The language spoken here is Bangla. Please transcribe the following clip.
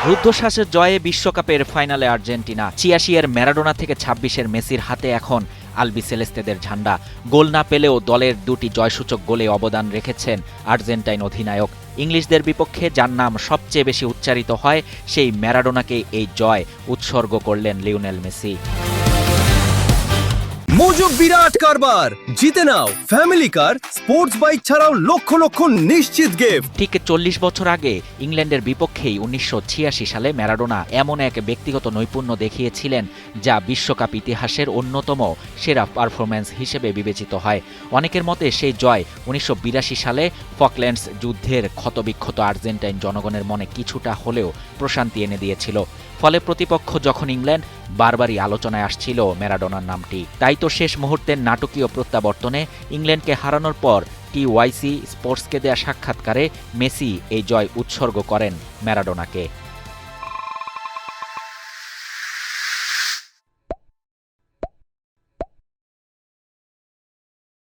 রুদ্ধশ্বাসের জয়ে বিশ্বকাপের ফাইনালে আর্জেন্টিনা। ৮৬ এর ম্যারাডোনা থেকে ২৬-এর মেসির হাতে এখন আলবিসেলেস্তেদের ঝান্ডা। গোল না পেলেও দলের দুটি জয়সূচক গোলে অবদান রেখেছেন আর্জেন্টাইন অধিনায়ক। ইংলিশদের বিপক্ষে যার নাম সবচেয়ে বেশি উচ্চারিত হয়, সেই ম্যারাডোনাকে এই জয় উৎসর্গ করলেন লিওনেল মেসি। মোজো বিরাট কারবার, জিতে নাও ফ্যামিলি কার, স্পোর্টস বাইক ছাড়াও লক্ষ লক্ষ নিশ্চিত গিফট। ঠিক ৪০ বছর আগে ইংল্যান্ডের বিপক্ষেই ১৯৮৬ সালে ম্যারাডোনা এমন এক ব্যক্তিগত নৈপুণ্য দেখিয়েছিলেন যা বিশ্বকাপ ইতিহাসের অন্যতম সেরা পারফরম্যান্স হিসেবে বিবেচিত হয়। অনেকের মতে সেই জয় ১৯৮২ সালে ফকল্যান্ডস যুদ্ধের ক্ষতবিক্ষত আর্জেন্টাইন জনগণের মনে কিছুটা হলেও প্রশান্তি এনে দিয়েছিল। ফলে প্রতিপক্ষ যখন ইংল্যান্ড, বারবারই আলোচনায় আসছিল ম্যারাডোনার নামটি। তাই তো শেষ মুহূর্তের নাটকীয় প্রত্যাবর্তনে ইংল্যান্ডকে হারানোর পর TYC স্পোর্টসকে দেয়া সাক্ষাৎকারে মেসি এই জয় উৎসর্গ করেন ম্যারাডোনাকে।